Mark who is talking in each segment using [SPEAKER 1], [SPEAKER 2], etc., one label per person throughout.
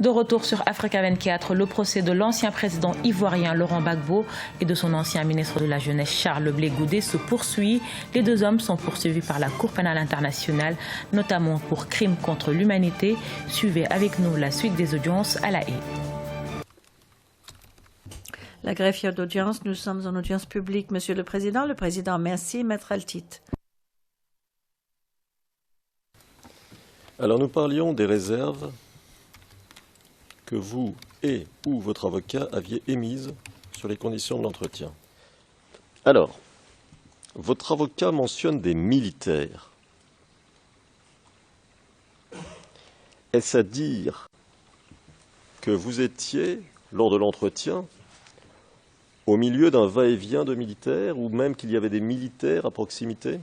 [SPEAKER 1] De retour sur Africa 24, le procès de l'ancien président ivoirien Laurent Gbagbo et de son ancien ministre de la Jeunesse Charles Blé Goudé se poursuit. Les deux hommes sont poursuivis par la Cour pénale internationale, notamment pour crimes contre l'humanité. Suivez avec nous la suite des audiences à La Haye.
[SPEAKER 2] La greffière d'audience, nous sommes en audience publique. Monsieur le Président, merci. Maître Altit.
[SPEAKER 3] Alors nous parlions des réserves que vous et ou votre avocat aviez émises sur les conditions de l'entretien. Alors, votre avocat mentionne des militaires. Est-ce à dire que vous étiez, lors de l'entretien, au milieu d'un va-et-vient de militaires ou même qu'il y avait des militaires à proximité ?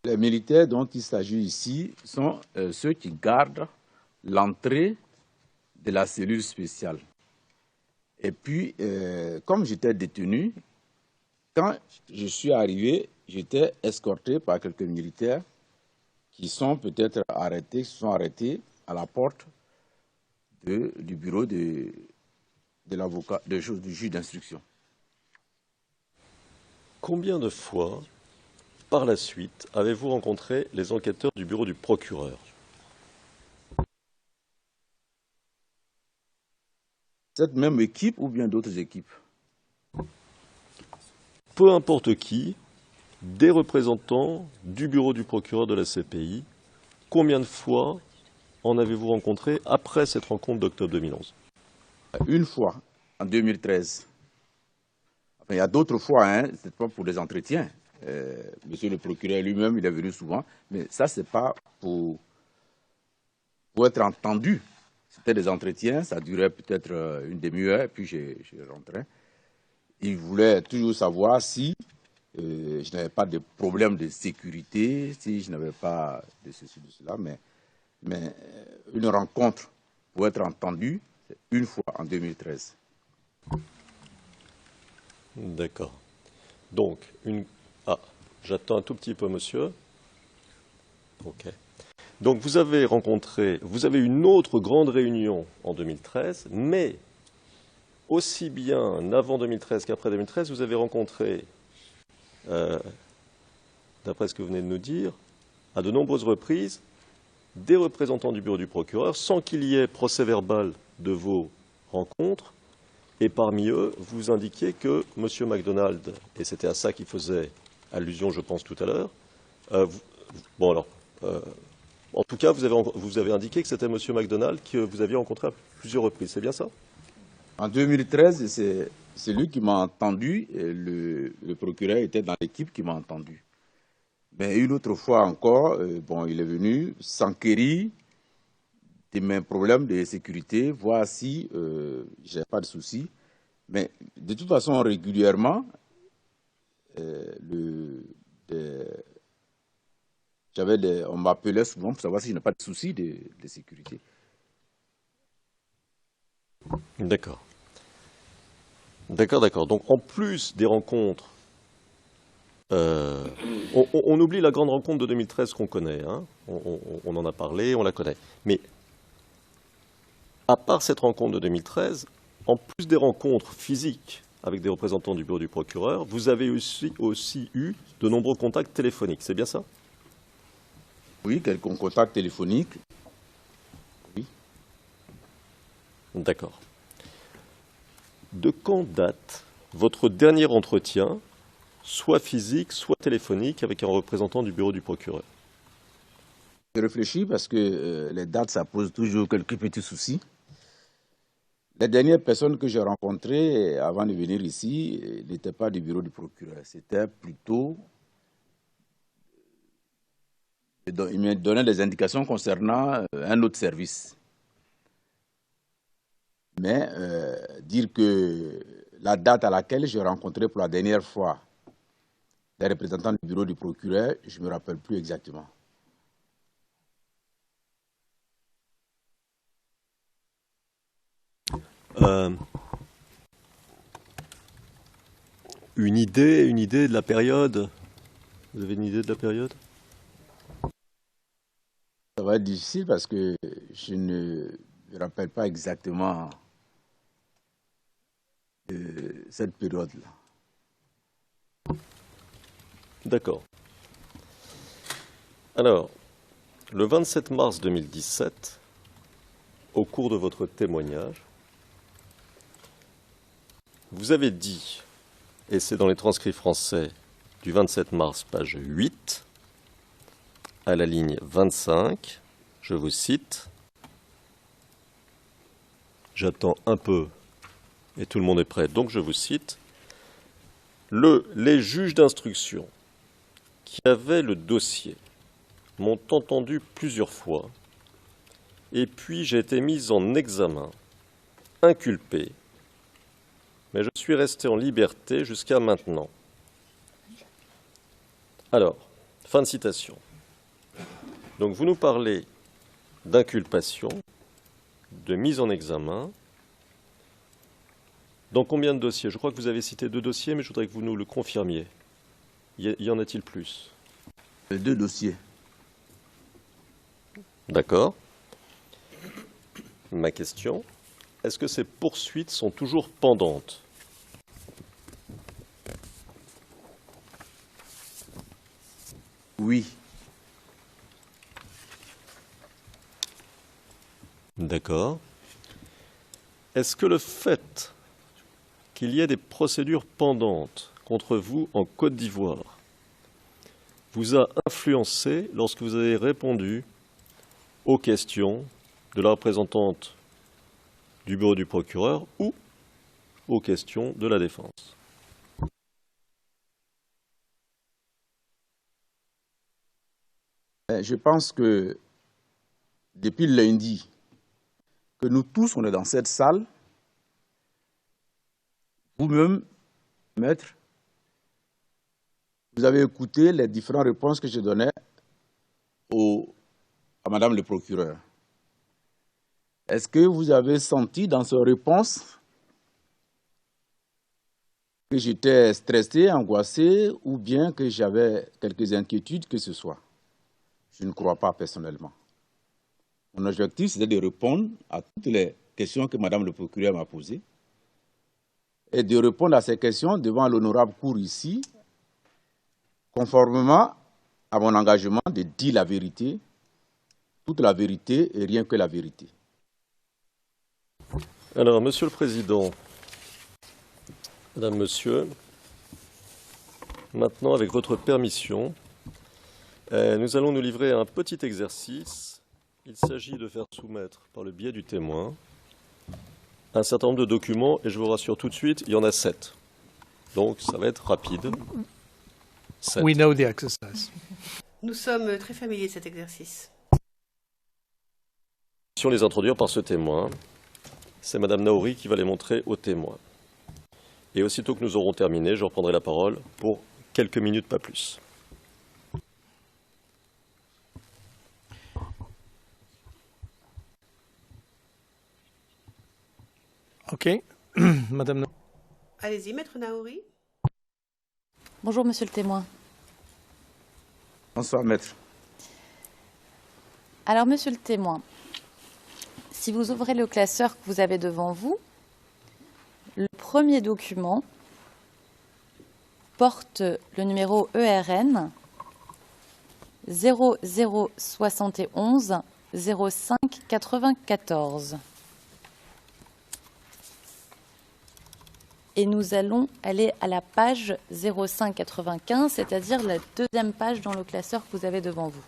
[SPEAKER 4] Les militaires dont il s'agit ici sont ceux qui gardent l'entrée de la cellule spéciale. Et puis, comme j'étais détenu, quand je suis arrivé, j'étais escorté par quelques militaires qui sont peut-être arrêtés, qui sont arrêtés à la porte du bureau de l'avocat, du juge d'instruction.
[SPEAKER 3] Combien de fois, par la suite, avez-vous rencontré les enquêteurs du bureau du procureur ?
[SPEAKER 4] Cette même équipe ou bien d'autres équipes?
[SPEAKER 3] Peu importe qui, des représentants du bureau du procureur de la CPI, combien de fois en avez-vous rencontré après cette rencontre d'octobre 2011?
[SPEAKER 4] Une fois, en 2013. Enfin, il y a d'autres fois, c'est pas pour des entretiens. Monsieur le procureur lui-même, il est venu souvent, mais ça, c'est pas pour être entendu. C'était des entretiens, ça durait peut-être une demi-heure, puis je rentrais. Il voulait toujours savoir si je n'avais pas de problème de sécurité, si je n'avais pas de ceci, de cela, mais une rencontre pour être entendu, c'est une fois en 2013.
[SPEAKER 3] D'accord. Donc, j'attends un tout petit peu, monsieur. OK. Donc, vous avez une autre grande réunion en 2013, mais aussi bien avant 2013 qu'après 2013, vous avez rencontré, d'après ce que vous venez de nous dire, à de nombreuses reprises, des représentants du bureau du procureur, sans qu'il y ait procès-verbal de vos rencontres. Et parmi eux, vous indiquiez que M. McDonald, et c'était à ça qu'il faisait allusion, je pense, tout à l'heure, en tout cas, vous avez indiqué que c'était M. McDonald que vous aviez rencontré à plusieurs reprises, c'est bien ça?
[SPEAKER 4] En 2013, c'est lui qui m'a entendu, et le procureur était dans l'équipe qui m'a entendu. Mais une autre fois encore, il est venu s'enquérir de mes problèmes de sécurité, voir si je n'ai pas de soucis. Mais de toute façon, régulièrement, on m'appelait souvent pour savoir si je n'ai pas de soucis de sécurité.
[SPEAKER 3] D'accord. D'accord. Donc, en plus des rencontres, on oublie la grande rencontre de 2013 qu'on connaît. On en a parlé, on la connaît. Mais à part cette rencontre de 2013, en plus des rencontres physiques avec des représentants du bureau du procureur, vous avez aussi eu de nombreux contacts téléphoniques, c'est bien ça?
[SPEAKER 4] Oui, quelques contacts téléphoniques. Oui.
[SPEAKER 3] D'accord. De quand date votre dernier entretien, soit physique, soit téléphonique, avec un représentant du bureau du procureur?
[SPEAKER 4] Je réfléchis parce que les dates, ça pose toujours quelques petits soucis. Les dernières personnes que j'ai rencontrées avant de venir ici n'étaient pas du bureau du procureur. C'était plutôt... Il me donnait des indications concernant un autre service. Mais dire que la date à laquelle j'ai rencontré pour la dernière fois les représentants du bureau du procureur, je ne me rappelle plus exactement.
[SPEAKER 3] Une idée de la période? Vous avez une idée de la période?
[SPEAKER 4] Ça va être difficile parce que je ne me rappelle pas exactement cette période-là.
[SPEAKER 3] D'accord. Alors, le 27 mars 2017, au cours de votre témoignage, vous avez dit, et c'est dans les transcrits français du 27 mars, page 8, à la ligne 25, je vous cite, « J'attends un peu et tout le monde est prêt, donc je vous cite, « Les juges d'instruction qui avaient le dossier m'ont entendu plusieurs fois et puis j'ai été mis en examen, inculpé, mais je suis resté en liberté jusqu'à maintenant. » Alors, fin de citation. Donc vous nous parlez d'inculpation, de mise en examen. Dans combien de dossiers? Je crois que vous avez cité 2 dossiers, mais je voudrais que vous nous le confirmiez. Y en a-t-il plus?
[SPEAKER 4] 2 dossiers.
[SPEAKER 3] D'accord. Ma question, est-ce que ces poursuites sont toujours pendantes?
[SPEAKER 4] Oui.
[SPEAKER 3] D'accord. Est-ce que le fait qu'il y ait des procédures pendantes contre vous en Côte d'Ivoire vous a influencé lorsque vous avez répondu aux questions de la représentante du bureau du procureur ou aux questions de la défense?
[SPEAKER 4] Je pense que depuis lundi, que nous tous, on est dans cette salle, vous-même, maître, vous avez écouté les différentes réponses que je donnais à madame le procureur. Est-ce que vous avez senti dans ces réponses que j'étais stressé, angoissé ou bien que j'avais quelques inquiétudes que ce soit? Je ne crois pas personnellement. Mon objectif, c'était de répondre à toutes les questions que madame le procureur m'a posées et de répondre à ces questions devant l'honorable cour ici, conformément à mon engagement de dire la vérité, toute la vérité et rien que la vérité.
[SPEAKER 3] Alors, Monsieur le Président, Madame, Monsieur, maintenant, avec votre permission, nous allons nous livrer à un petit exercice. Il s'agit de faire soumettre, par le biais du témoin, un certain nombre de documents, et je vous rassure tout de suite, il y en a 7. Donc, ça va être rapide. 7.
[SPEAKER 5] We know the exercise.
[SPEAKER 6] Nous sommes très familiers de cet exercice.
[SPEAKER 3] Les introduire par ce témoin. C'est Madame Naouri qui va les montrer au témoin. Et aussitôt que nous aurons terminé, je reprendrai la parole pour quelques minutes, pas plus.
[SPEAKER 5] OK. Madame.
[SPEAKER 6] Allez-y, Maître Naouri.
[SPEAKER 7] Bonjour, monsieur le témoin.
[SPEAKER 4] Bonsoir, maître.
[SPEAKER 7] Alors, monsieur le témoin, si vous ouvrez le classeur que vous avez devant vous, le premier document porte le numéro ERN 0071 05 94. Et nous allons aller à la page 0595, c'est-à-dire la deuxième page dans le classeur que vous avez devant vous.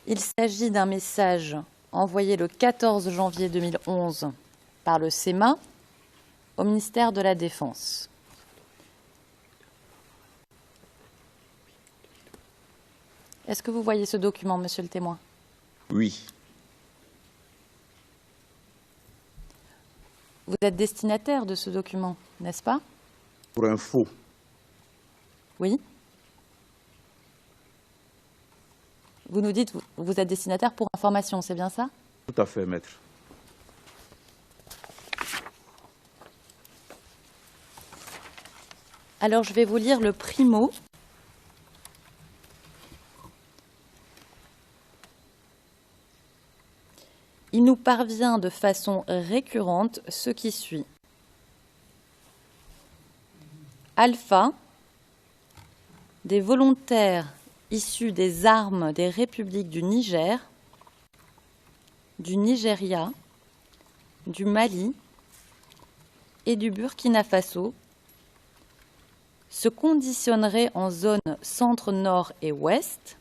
[SPEAKER 7] Il s'agit d'un message envoyé le 14 janvier 2011 par le SEMA au ministère de la Défense. Est-ce que vous voyez ce document, monsieur le témoin?
[SPEAKER 4] Oui.
[SPEAKER 7] Vous êtes destinataire de ce document, n'est-ce pas?
[SPEAKER 4] Pour info.
[SPEAKER 7] Oui. Vous nous dites que vous êtes destinataire pour information, c'est bien ça?
[SPEAKER 4] Tout à fait, maître.
[SPEAKER 7] Alors, je vais vous lire le primo. Il nous parvient de façon récurrente ce qui suit. Alpha, des volontaires issus des armes des républiques du Niger, du Nigeria, du Mali et du Burkina Faso se conditionneraient en zone centre, nord et ouest,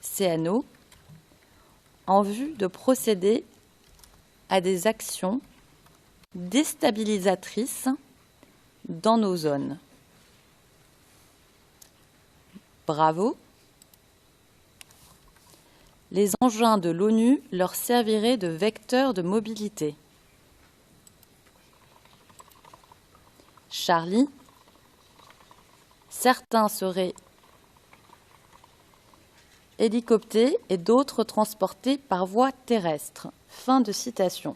[SPEAKER 7] CNO, en vue de procéder à des actions déstabilisatrices dans nos zones. Bravo. Les engins de l'ONU leur serviraient de vecteurs de mobilité. Charlie. Certains seraient hélicoptés et d'autres transportés par voie terrestre. Fin de citation.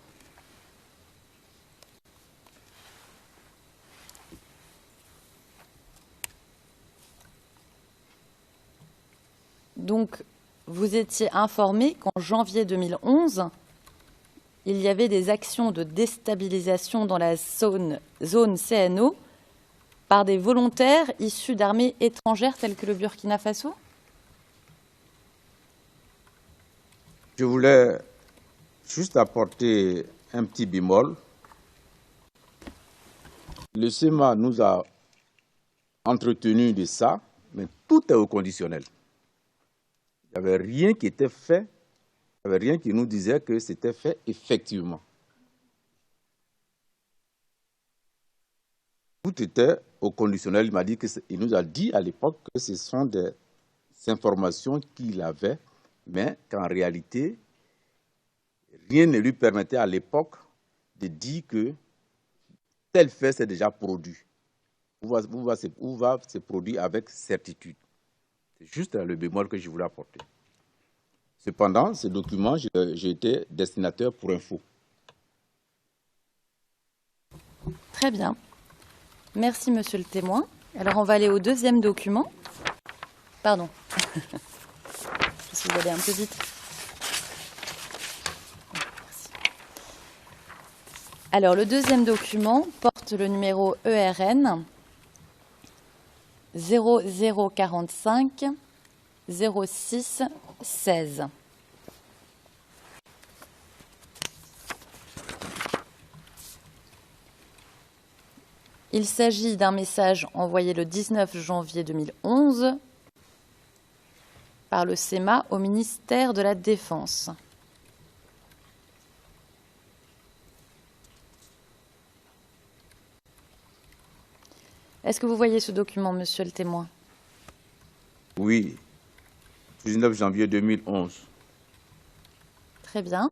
[SPEAKER 7] Donc, vous étiez informé qu'en janvier 2011, il y avait des actions de déstabilisation dans la zone CNO par des volontaires issus d'armées étrangères telles que le Burkina Faso?
[SPEAKER 4] Je voulais juste apporter un petit bémol. Le SEMA nous a entretenu de ça, mais tout est au conditionnel. Il n'y avait rien qui était fait, il n'y avait rien qui nous disait que c'était fait effectivement. Tout était au conditionnel. Il nous a dit à l'époque que ce sont des informations qu'il avait, mais qu'en réalité, rien ne lui permettait à l'époque de dire que tel fait s'est déjà produit, ou va se produire avec certitude. C'est juste le bémol que je voulais apporter. Cependant, ce document, j'ai été destinataire pour info.
[SPEAKER 7] Très bien. Merci, monsieur le témoin. Alors, on va aller au deuxième document. Pardon. Je suis allée un peu vite. Merci. Alors, le deuxième document porte le numéro ERN 0045 06 16. Il s'agit d'un message envoyé le 19 janvier 2011 par le SEMA au ministère de la Défense. Est-ce que vous voyez ce document, monsieur le témoin?
[SPEAKER 4] Oui, 19 janvier 2011.
[SPEAKER 7] Très bien.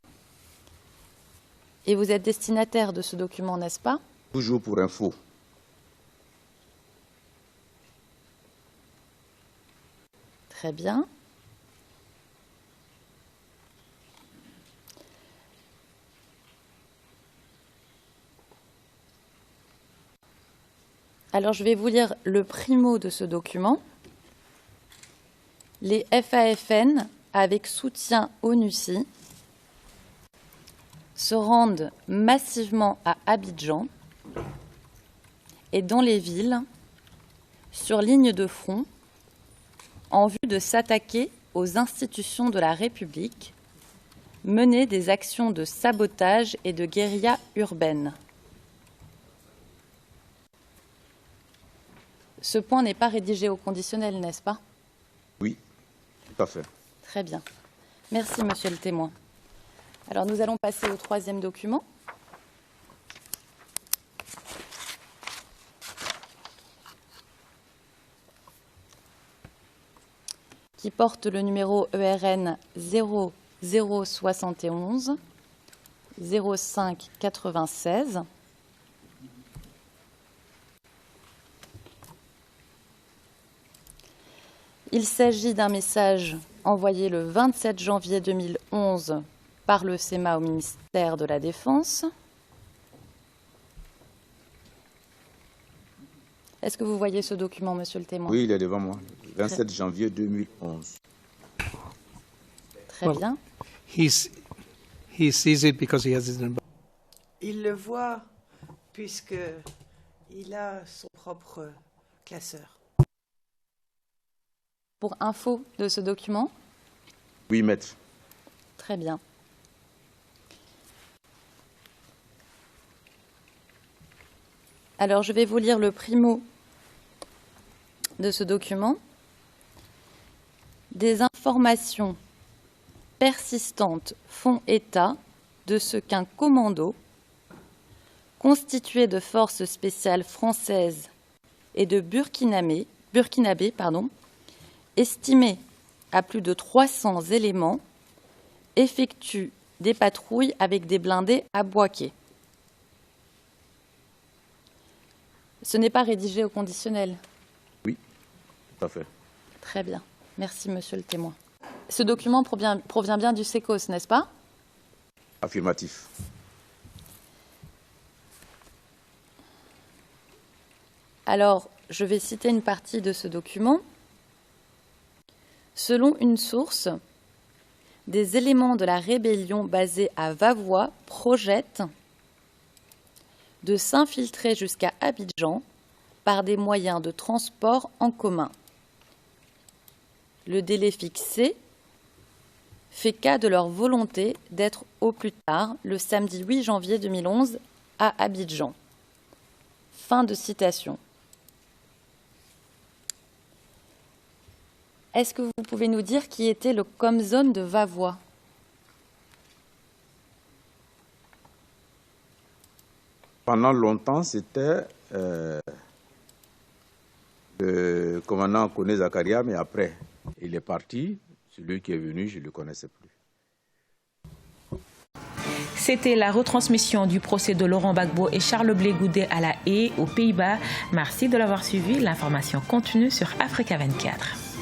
[SPEAKER 7] Et vous êtes destinataire de ce document, n'est-ce pas?
[SPEAKER 4] Toujours pour info.
[SPEAKER 7] Très bien. Alors, je vais vous lire le primo de ce document. Les FAFN, avec soutien ONUCI, se rendent massivement à Abidjan et dans les villes, sur ligne de front, en vue de s'attaquer aux institutions de la République, mener des actions de sabotage et de guérilla urbaine. Ce point n'est pas rédigé au conditionnel, n'est-ce pas?
[SPEAKER 4] Oui, tout à fait.
[SPEAKER 7] Très bien. Merci, monsieur le témoin. Alors, nous allons passer au troisième document. Qui porte le numéro ERN 0071 05 96. Il s'agit d'un message envoyé le 27 janvier 2011 par le SEMA au ministère de la Défense. Est-ce que vous voyez ce document, monsieur le témoin?
[SPEAKER 4] Oui, il est devant moi. 27 janvier 2011.
[SPEAKER 7] Très bien.
[SPEAKER 5] He sees it because he has it in.
[SPEAKER 6] Il le voit puisqu'il a son propre classeur.
[SPEAKER 7] Pour info de ce document?
[SPEAKER 4] Oui, maître.
[SPEAKER 7] Très bien. Alors, je vais vous lire le primo de ce document. Des informations persistantes font état de ce qu'un commando constitué de forces spéciales françaises et de burkinabés, estimé à plus de 300 éléments, effectue des patrouilles avec des blindés à bois-quai. Ce n'est pas rédigé au conditionnel.
[SPEAKER 4] Oui, tout à fait.
[SPEAKER 7] Très bien. Merci, monsieur le témoin. Ce document provient bien du SECOS, n'est-ce pas?
[SPEAKER 4] Affirmatif.
[SPEAKER 7] Alors, je vais citer une partie de ce document. Selon une source, des éléments de la rébellion basés à Vavois projettent de s'infiltrer jusqu'à Abidjan par des moyens de transport en commun. Le délai fixé fait cas de leur volonté d'être au plus tard le samedi 8 janvier 2011 à Abidjan. Fin de citation. Est-ce que vous pouvez nous dire qui était le Comzone de Vavois?
[SPEAKER 4] Pendant longtemps, c'était le commandant Koné Zakaria, mais après, il est parti. Celui qui est venu, je ne le connaissais plus.
[SPEAKER 1] C'était la retransmission du procès de Laurent Gbagbo et Charles Blé Goudet à La Haye, aux Pays-Bas. Merci de l'avoir suivi. L'information continue sur Africa 24.